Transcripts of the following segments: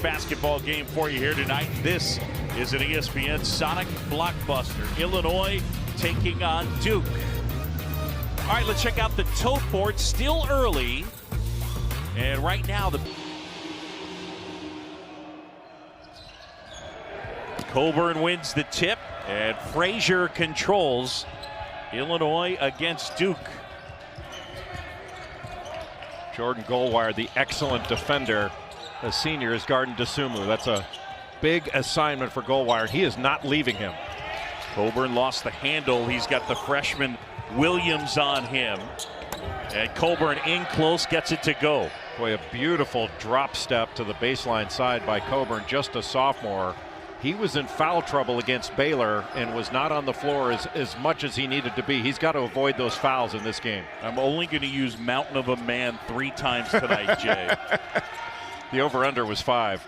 basketball game for you here tonight. This is an ESPN Sonic blockbuster. Illinois taking on Duke. All right, let's check out the tote board. Still early. And right now, Coburn wins the tip, and Frazier controls Illinois against Duke. Jordan Goldwire, the excellent defender, a senior, is guarding Dosunmu. That's a big assignment for Goldwire. He is not leaving him. Coburn lost the handle. He's got the freshman Williams on him. And Coburn in close, gets it to go. Boy, a beautiful drop step to the baseline side by Coburn, just a sophomore. He was in foul trouble against Baylor and was not on the floor as much as he needed to be. He's got to avoid those fouls in this game. I'm only going to use mountain of a man 3 times tonight, Jay. The over-under was 5.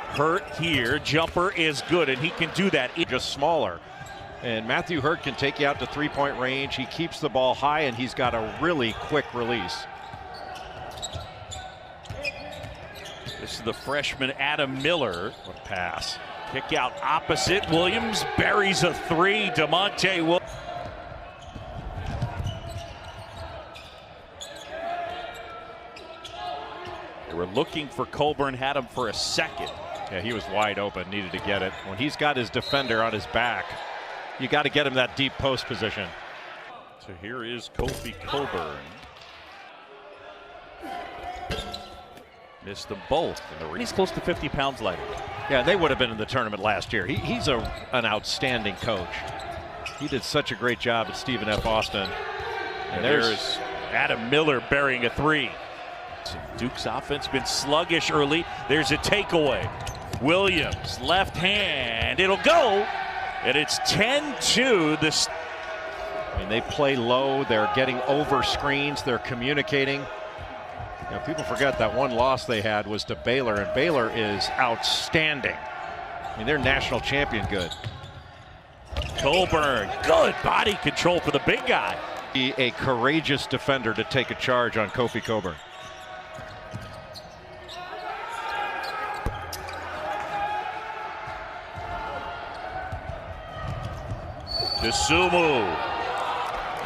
Hurt here. Jumper is good, and he can do that. Just smaller. And Matthew Hurt can take you out to three-point range. He keeps the ball high, and he's got a really quick release. This is the freshman Adam Miller. What a pass. Kick out opposite. Williams buries a 3. DeMonte Williams. They were looking for Coburn, had him for a second. Yeah, he was wide open, needed to get it. When he's got his defender on his back, you got to get him that deep post position. So here is Kofi Coburn. Missed them both. He's close to 50 pounds lighter. Yeah, they would have been in the tournament last year. He's an outstanding coach. He did such a great job at Stephen F. Austin. And there's Adam Miller burying a 3. Duke's offense been sluggish early. There's a takeaway. Williams, left hand. It'll go. And it's 10-2. I mean, they play low. They're getting over screens. They're communicating. You know, people forget that one loss they had was to Baylor, and Baylor is outstanding. I mean, they're national champion good. Coburn, good body control for the big guy. A courageous defender to take a charge on Kofi Coburn. Dosunmu,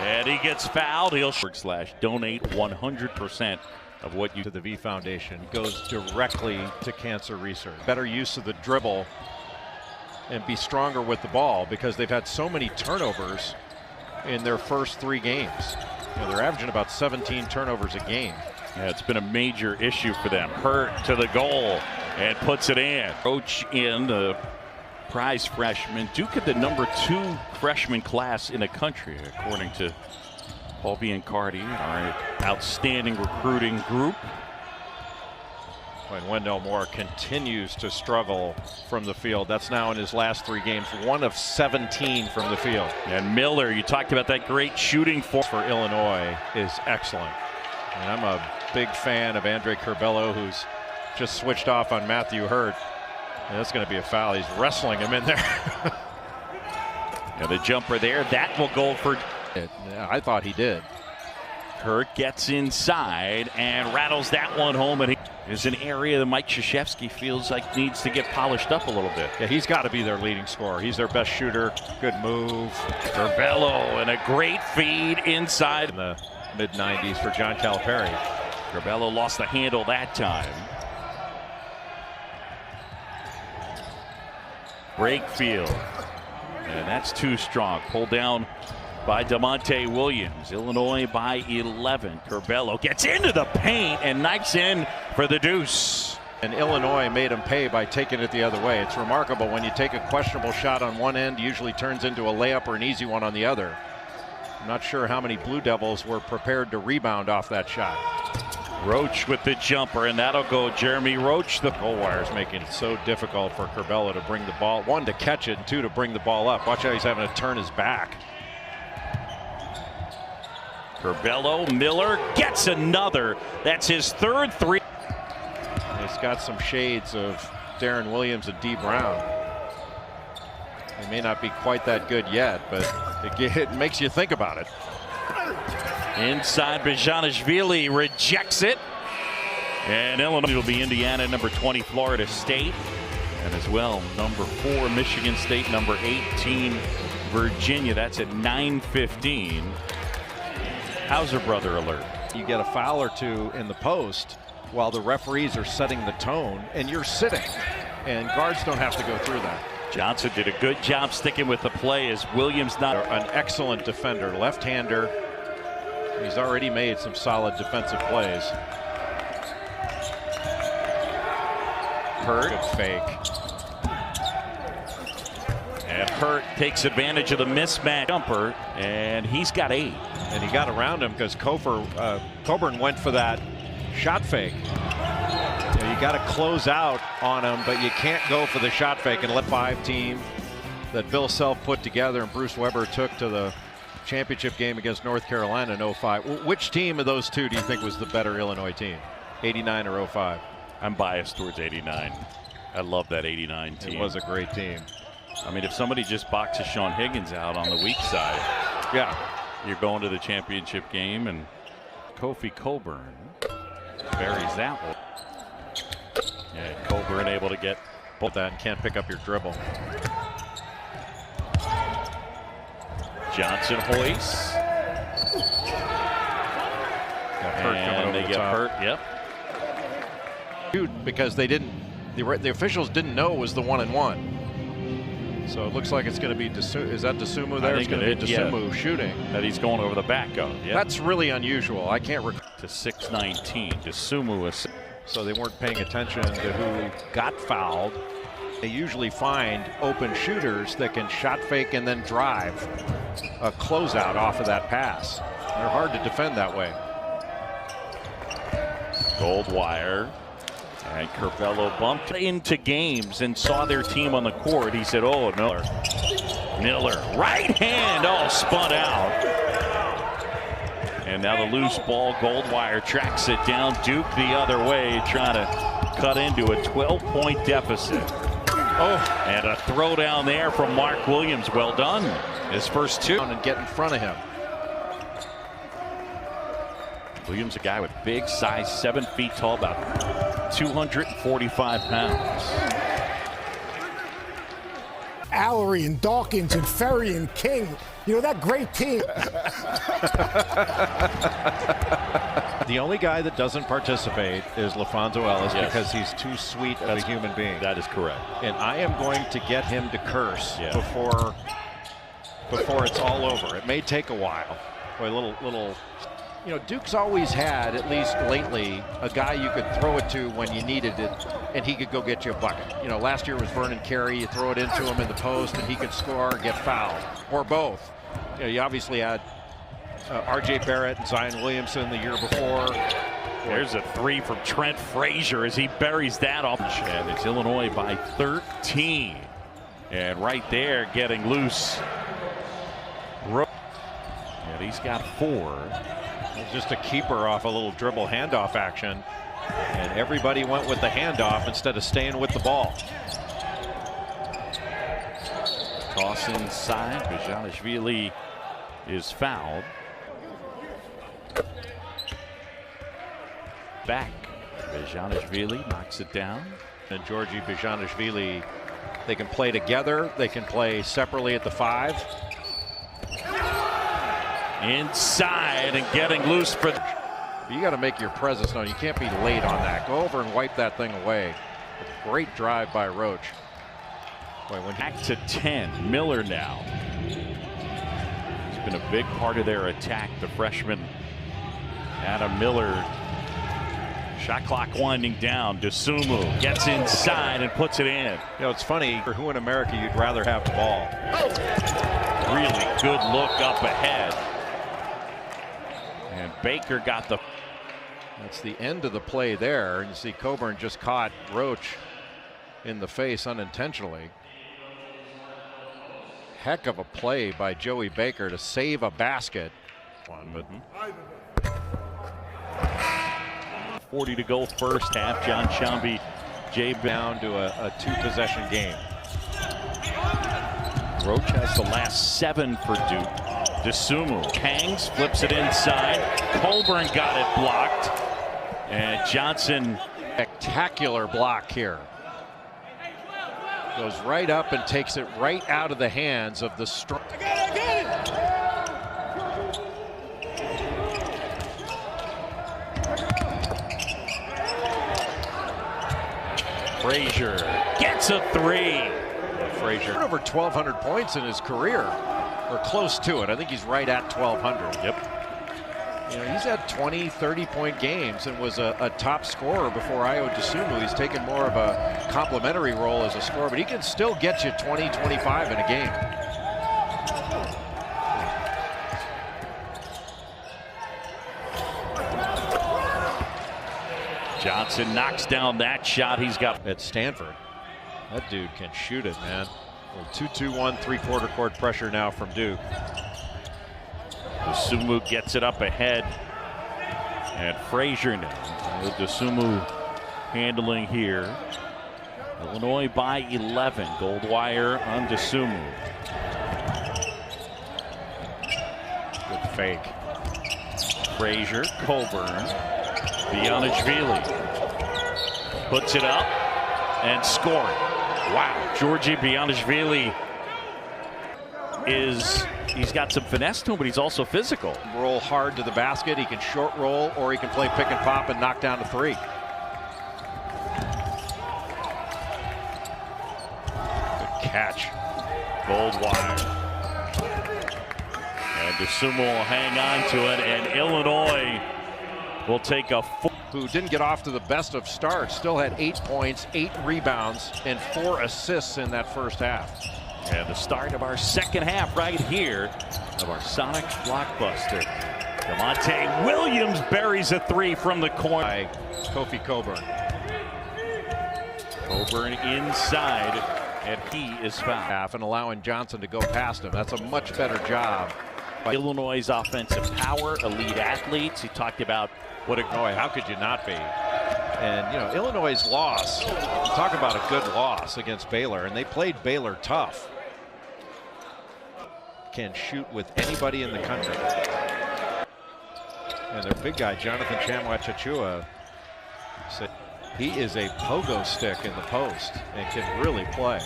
and he gets fouled. He'll /donate 100% of what you to the V Foundation. Goes directly to cancer research. Better use of the dribble and be stronger with the ball, because they've had so many turnovers in their first 3 games. You know, they're averaging about 17 turnovers a game. Yeah, it's been a major issue for them. Hurt to the goal and puts it in. Coach in the prize freshman. Duke had the number 2 freshman class in the country, according to Paul Biancardi, our outstanding recruiting group. And Wendell Moore continues to struggle from the field. That's now in his last 3 games, 1 of 17 from the field. And Miller, you talked about that great shooting for Illinois, is excellent. And I'm a big fan of Andre Curbelo, who's just switched off on Matthew Hurt. And that's going to be a foul. He's wrestling him in there. Yeah, the jumper there, that will go for. Yeah, I thought he did. Hurt gets inside and rattles that one home, and he is an area that Mike Krzyzewski feels like needs to get polished up a little bit. Yeah, he's got to be their leading scorer. He's their best shooter. Good move. Curbelo, and a great feed inside. In the mid-90s for John Calipari. Curbelo lost the handle that time. Brakefield, and that's too strong. Pulled down by DeMonte Williams. Illinois by 11. Curbelo gets into the paint and knifes in for the deuce. And Illinois made him pay by taking it the other way. It's remarkable when you take a questionable shot on one end, usually turns into a layup or an easy one on the other. I'm not sure how many Blue Devils were prepared to rebound off that shot. Roach with the jumper, and that'll go Jeremy Roach. The Goldwire's making it so difficult for Curbelo to bring the ball. 1, to catch it, and 2, to bring the ball up. Watch how he's having to turn his back. Curbelo, Miller gets another. That's his 3rd 3. It's got some shades of Darren Williams and D. Brown. He may not be quite that good yet, but it makes you think about it. Inside, Bezhanishvili rejects it. And Illinois will be Indiana, number 20, Florida State. And as well, number 4, Michigan State, number 18, Virginia. That's at 9:15. Hauser brother alert. You get a foul or two in the post while the referees are setting the tone, and you're sitting. And guards don't have to go through that. Johnson did a good job sticking with the play as Williams not an excellent defender, left-hander. He's already made some solid defensive plays. Hurt. Good fake. And Hurt takes advantage of the mismatch jumper, and he's got 8. And he got around him because Coburn went for that shot fake. You got to close out on him, but you can't go for the shot fake and let 5 team that Bill Self put together and Bruce Weber took to the championship game against North Carolina in 05. Which team of those two do you think was the better Illinois team, 89 or 05? I'm biased towards 89. I love that 89 team. It was a great team. I mean, if somebody just boxes Sean Higgins out on the weak side, yeah, you're going to the championship game. And Kofi Coburn buries that one. Yeah, Coburn able to get both that and can't pick up your dribble. Johnson hoists. Got hurt coming over they the get top. hurt. Yep. Because they didn't. The officials didn't know it was the 1-and-1. So it looks like it's going to be is that Dosunmu there? It's going to be Dosunmu shooting. That he's going over the back of. Yep. That's really unusual. I can't to 6:19. Dosunmu is. So they weren't paying attention to who got fouled. They usually find open shooters that can shot fake and then drive a closeout off of that pass. They're hard to defend that way. Goldwire and Curvello bumped into games and saw their team on the court. He said, "Oh, Miller, right hand, all spun out." And now the loose ball, Goldwire tracks it down. Duke the other way, trying to cut into a 12-point deficit. Oh, and a throw down there from Mark Williams. Well done. His first 2. And get in front of him. Williams, a guy with big size, 7 feet tall, about 245 pounds. Allery and Dawkins and Ferry and King. You know, that great team. The only guy that doesn't participate is LaFonso Ellis, yes, because he's too sweet of a human being. That is correct. And I am going to get him to curse before it's all over. It may take a while. Boy, little. You know, Duke's always had, at least lately, a guy you could throw it to when you needed it, and he could go get you a bucket. You know, last year was Vernon Carey. You throw it into him in the post, and he could score or get fouled, or both. You know, you obviously had R.J. Barrett and Zion Williamson the year before. There's a 3 from Trent Frazier as he buries that off. And it's Illinois by 13. And right there, getting loose. And he's got 4. Just a keeper off a little dribble handoff action, and everybody went with the handoff instead of staying with the ball. Toss inside. Bezhanishvili is fouled. Back. Bezhanishvili knocks it down. And Georgi Bezhanishvili, they can play together. They can play separately at the 5. Inside and getting loose for. You got to make your presence known. You can't be late on that. Go over and wipe that thing away. A great drive by Roach. Boy, back to 10. Miller now. He's been a big part of their attack. The freshman Adam Miller. Shot clock winding down. Dosunmu gets inside and puts it in. You know, it's funny. For who in America you'd rather have the ball? Really good look up ahead. And Baker got the. That's the end of the play there. And you see Coburn just caught Roach in the face unintentionally. Heck of a play by Joey Baker to save a basket. But 40 to go first half. John Shambi, Jay down to a 2-possession game. Roach has the last 7 for Duke. Dosunmu hangs, flips it inside. Colburn got it blocked. And Johnson. Spectacular block here. Goes right up and takes it right out of the hands of the strong. Frazier gets a three. Frazier over 1,200 points in his career, or close to it. I think he's right at 1,200. Yep. You know, he's had 20, 30-point games and was a top scorer before Ayo Dosunmu. He's taken more of a complimentary role as a scorer, but he can still get you 20, 25 in a game. Johnson knocks down that shot he's got at Stanford. That dude can shoot it, man. 2-2-1 three-quarter court pressure now from Duke. Dosunmu gets it up ahead. And Frazier now. Dosunmu handling here. Illinois by 11. Goldwire on Dosunmu. Good fake. Frazier, Coburn, Bianashvili puts it up and scoring. Wow, Georgi Bianashvili he's got some finesse to him, but he's also physical. Roll hard to the basket. He can short roll, or he can play pick and pop and knock down a three. Good catch. Goldwire. And Dosunmu will hang on to it, and Illinois will take a who didn't get off to the best of starts, still had 8 points, 8 rebounds, and 4 assists in that first half. And the start of our second half right here of our Sonic Blockbuster. Demonte Williams buries a three from the corner. By Kofi Coburn. Coburn inside, and he is fouled. And allowing Johnson to go past him. That's a much better job. Illinois' offensive power, elite athletes. He talked about what Illinois, how could you not be? And, you know, Illinois' loss, talk about a good loss against Baylor, and they played Baylor tough. Can shoot with anybody in the country. And their big guy, Jonathan Chamwa-Chachua, he is a pogo stick in the post and can really play.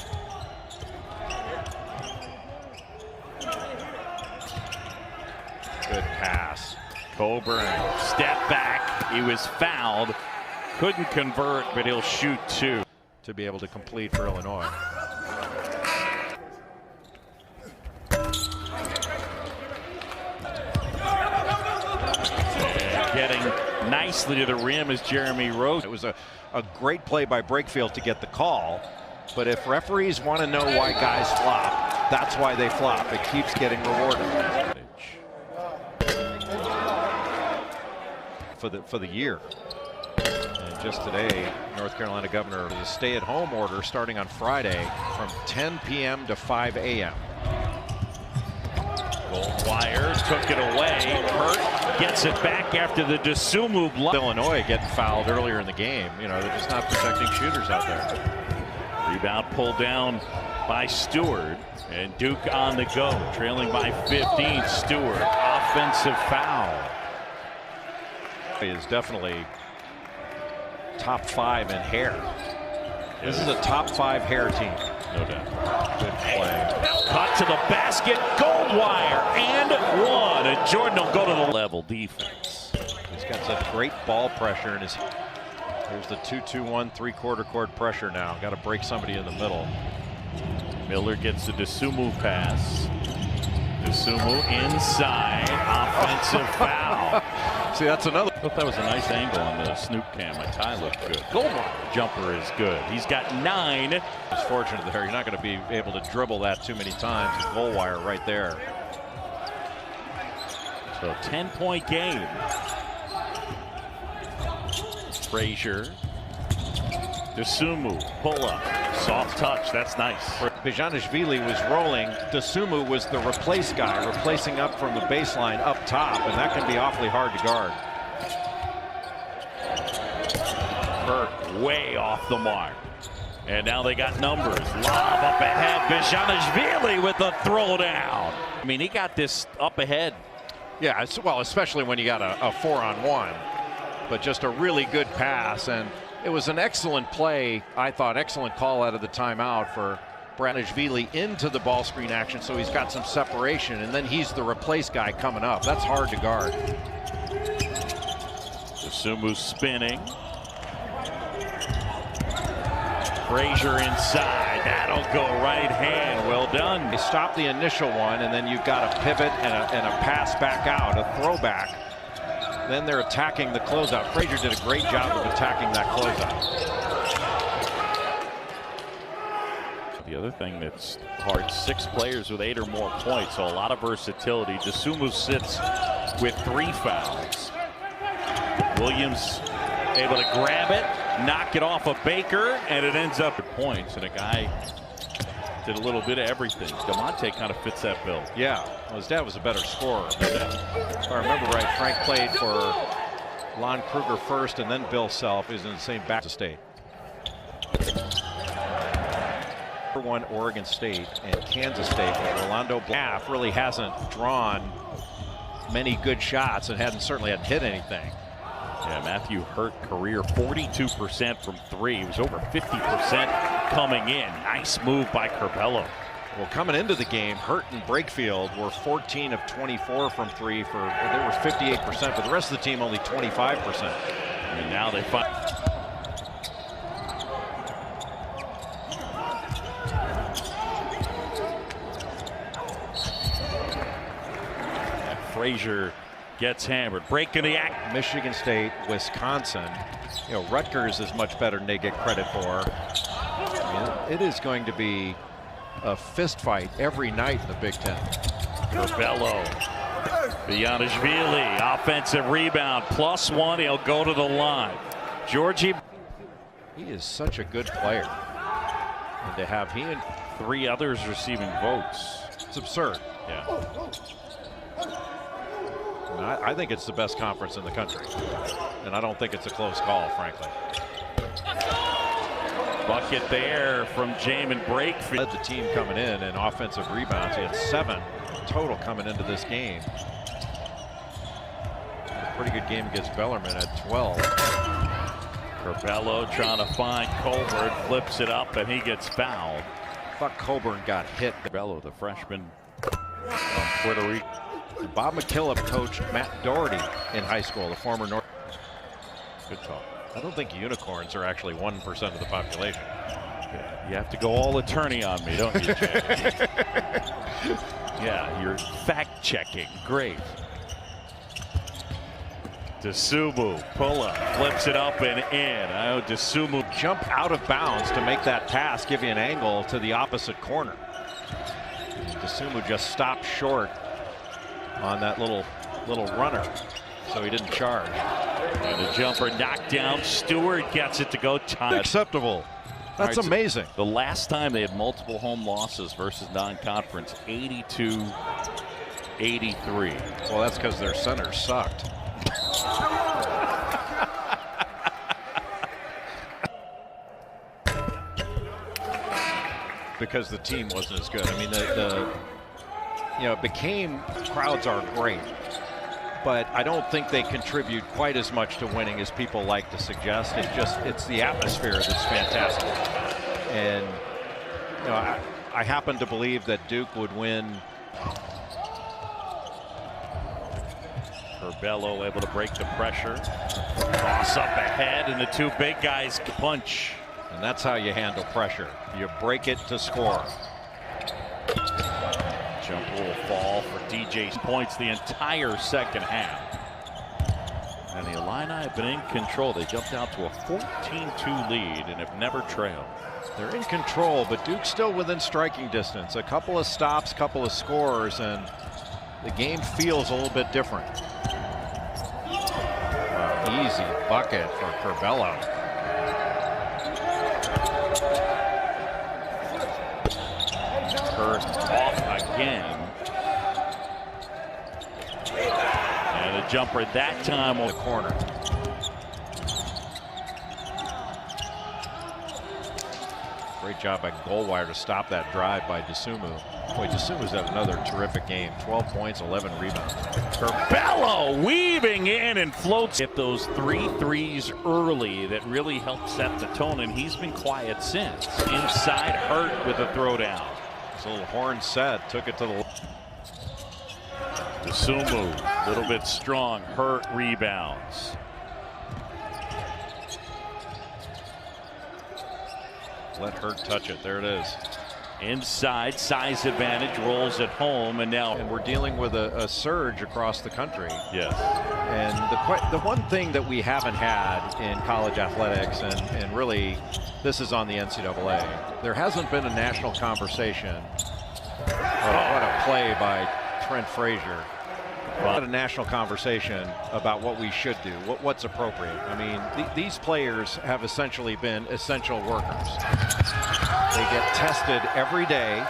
Good pass. Coburn, step back. He was fouled. Couldn't convert, but he'll shoot two. To be able to complete for Illinois. And getting nicely to the rim is Jeremy Rose. It was a great play by Brakefield to get the call. But if referees want to know why guys flop, that's why they flop. It keeps getting rewarded. For the year. And just today, North Carolina governor has a stay-at-home order starting on Friday from 10 p.m. to 5 a.m. Goldwire took it away. Hurt gets it back after the Dosunmu block. Illinois getting fouled earlier in the game. You know, they're just not protecting shooters out there. Rebound pulled down by Stewart, and Duke on the go, trailing by 15. Stewart, offensive foul. Is definitely top 5 in hair. This is a top 5 hair team. No doubt. Good play. Cut to the basket. Goldwire and one. And Jordan will go to the level defense. He's got such great ball pressure in his. Here's the 2-2-1 three-quarter court pressure now. Got to break somebody in the middle. Miller gets the Dosunmu pass. Dosunmu inside. Offensive foul. See, that's another. I thought that was a nice angle on the Snoop cam. My tie looked good. Goldwire jumper is good. He's got 9. It's fortunate there. You're not going to be able to dribble that too many times. Goldwire right there. So 10-point game. Frazier. Dosunmu pull up. Soft touch. That's nice. Bianashvili was rolling. Dosunmu was the replace guy, replacing up from the baseline up top, and that can be awfully hard to guard. Hurt way off the mark. And now they got numbers. Lob up ahead. Bianashvili with the throwdown. I mean, he got this up ahead. Yeah, well, especially when you got a 4-on-1. but just a really good pass. And it was an excellent play, I thought, excellent call out of the timeout for Branishvili into the ball screen action, so he's got some separation, and then he's the replace guy coming up. That's hard to guard. Sumu spinning. Frazier inside. That'll go right hand. Well done. They stop the initial one, and then you've got a pivot and a pass back out, a throwback. Then they're attacking the closeout. Frazier did a great job of attacking that closeout. The other thing that's hard, 6 players with 8 or more points, so a lot of versatility. Dosunmu sits with 3 fouls. Williams able to grab it, knock it off of Baker, and it ends up at points. And a guy did a little bit of everything. DeMonte kind of fits that bill. Yeah, well, his dad was a better scorer. If I remember right, Frank played for Lon Kruger first, and then Bill Self is in the same back to state. Number 1 Oregon State and Kansas State, but Rolando Blaff really hasn't drawn many good shots and certainly hadn't hit anything. Yeah, Matthew Hurt career 42% from 3. He was over 50% coming in. Nice move by Curbelo. Well, coming into the game, Hurt and Brakefield were 14 of 24 from 3 they were 58%, but the rest of the team only 25%. And now they find Frazier gets hammered, breaking the act. Michigan State, Wisconsin. You know, Rutgers is much better than they get credit for. I mean, it is going to be a fist fight every night in the Big Ten. Curbelo, Branishvili, offensive rebound, +1. He'll go to the line. Georgie. He is such a good player. And to have he and 3 others receiving votes. It's absurd. Yeah. I think it's the best conference in the country, and I don't think it's a close call, frankly. Bucket there from Jamin Brakefield. Led the team coming in offensive rebounds. He had 7 total coming into this game. A pretty good game against Bellarmine at 12. Curbelo trying to find Colbert, flips it up, and he gets fouled. I thought Coburn got hit. Curbelo, the freshman from Puerto Rico. Bob McKillop coached Matt Doherty in high school, the former North. Good talk. I don't think unicorns are actually 1% of the population. You have to go all attorney on me, don't you, Jay? Yeah, you're fact checking. Great. Dosunmu, pull up, flips it up and in. Oh, Dosunmu jump out of bounds to make that pass, give you an angle to the opposite corner. Dosunmu just stopped short on that little runner, so he didn't charge. And the jumper knocked down. Stewart gets it to go. Time. Acceptable. That's right, amazing. So the last time they had multiple home losses versus non-conference, 82-83. Well, that's because their center sucked. Because the team wasn't as good. I mean, you know, it became crowds are great, but I don't think they contribute quite as much to winning as people like to suggest. It's the atmosphere that's fantastic. And you know, I happen to believe that Duke would win. Curbelo able to break the pressure. Cross up ahead, and the 2 big guys punch. And that's how you handle pressure. You break it to score. Jumper will fall for DJ's points the entire second half. And the Illini have been in control. They jumped out to a 14-2 lead and have never trailed. They're in control, but Duke's still within striking distance. A couple of stops, couple of scores, and the game feels a little bit different. Easy bucket for Curbelo. Hurt off again. And a jumper that time on the corner. Great job by Goldwire to stop that drive by Dosunmu. Boy, Dosunmu's had another terrific game. 12 points, 11 rebounds. Curbelo weaving in and floats. Hit those 3 threes early that really helped set the tone, and he's been quiet since. Inside, Hurt with a throwdown. This little horn set took it to the. Dosunmu, a little bit strong. Hurt rebounds. Let Hurt touch it. There it is. Inside, size advantage, rolls it home, and now And we're dealing with a surge across the country. yes. And the one thing that we haven't had in college athletics, and really this is on the NCAA, there hasn't been a national conversation. What a play by Trent Frazier. What a national conversation about what we should do, what's appropriate. I mean, these players have essentially been essential workers. They get tested every day.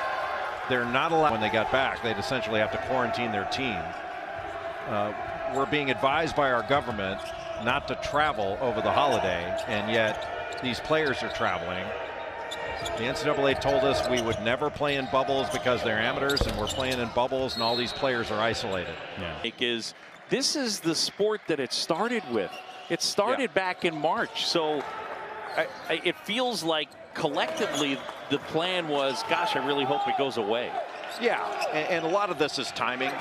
They're not allowed when they got back. They'd essentially have to quarantine their team. We're being advised by our government not to travel over the holiday, and yet these players are traveling. The NCAA told us we would never play in bubbles because they're amateurs, and we're playing in bubbles, and all these players are isolated. Yeah. This is the sport that it started with. It started back in March, so it feels like collectively the plan was, gosh, I really hope it goes away. Yeah, and a lot of this is timing.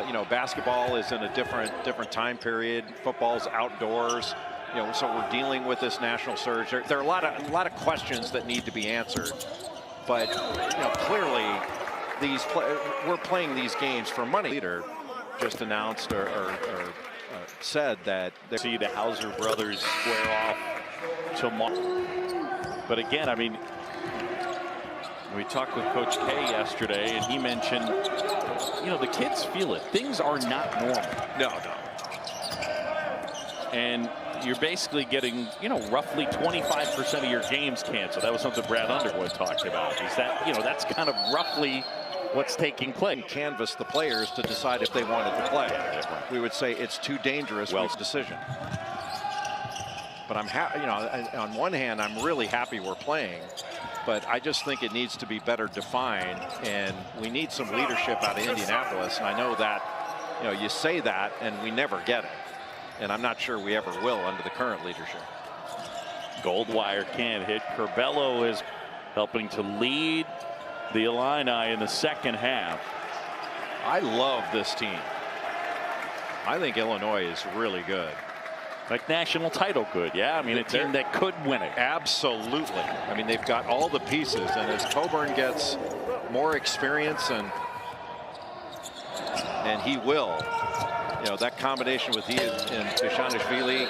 You know, basketball is in a different time period. Football's outdoors. You know, so we're dealing with this national surge. There are a lot of questions that need to be answered. But you know, clearly, we're playing these games for money. Leader just announced or said that they see the Hauser brothers square off tomorrow. But again, I mean, we talked with Coach K yesterday, and he mentioned, you know, the kids feel it. Things are not normal. No. And you're basically getting, you know, roughly 25% of your games canceled. That was something Brad Underwood talked about. Is that, you know, that's kind of roughly what's taking place. Canvass the players to decide if they wanted to play. We would say it's too dangerous. Well, decision. But I'm happy, you know, on one hand, I'm really happy we're playing, but I just think it needs to be better defined, and we need some leadership out of Indianapolis. And I know that, you know, you say that and we never get it. And I'm not sure we ever will under the current leadership. Goldwire can't hit. Curbelo is helping to lead the Illini in the second half. I love this team. I think Illinois is really good. Like national title good, yeah. I mean, a team that could win it. Absolutely. I mean, they've got all the pieces, and as Coburn gets more experience, and he will, you know, that combination with he and Bishanishvili,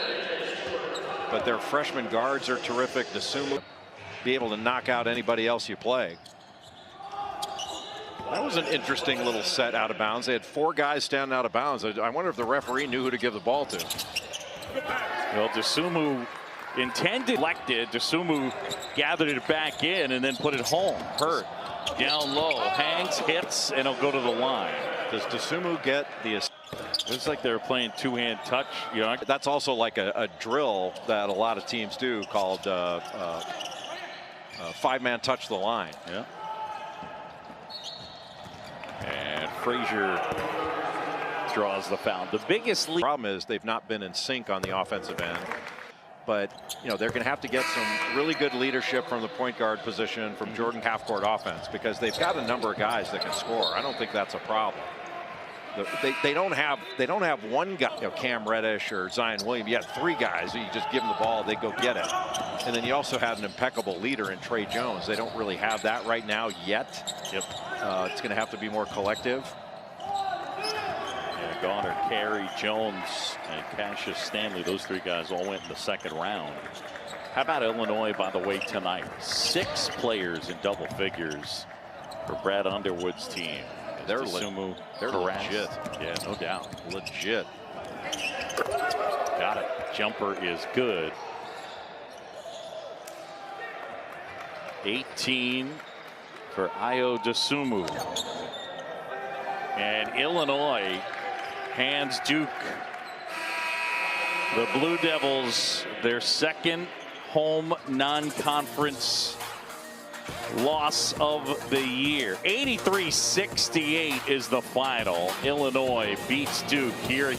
but their freshman guards are terrific. Dosunmu be able to knock out anybody else you play. That was an interesting little set out of bounds. They had 4 guys standing out of bounds. I wonder if the referee knew who to give the ball to. Well, Dosunmu intended, elected. Dosunmu gathered it back in and then put it home. Hurt down low, hangs, hits, and he'll go to the line. Does Dosunmu get the? It's like they're playing two-hand touch. You know, that's also like a drill that a lot of teams do called 5-man touch the line. Yeah. And Frazier draws the foul. The biggest problem is they've not been in sync on the offensive end. But, you know, they're going to have to get some really good leadership from the point guard position, from Jordan half-court offense, because they've got a number of guys that can score. I don't think that's a problem. They don't have one guy, you know, Cam Reddish or Zion Williams. You have 3 guys. You just give them the ball, they go get it. And then you also have an impeccable leader in Trey Jones. They don't really have that right now yet. Yep. It's going to have to be more collective. Garner, Carey, Jones, and Cassius Stanley. Those 3 guys all went in the second round. How about Illinois, by the way, tonight? 6 players in double figures for Brad Underwood's team. They're legit. Yeah, no doubt. Legit. Got it. Jumper is good. 18 for Ayo Dosunmu. And Illinois hands Duke, the Blue Devils, their second home non-conference loss of the year. 83-68 is the final. Illinois beats Duke here.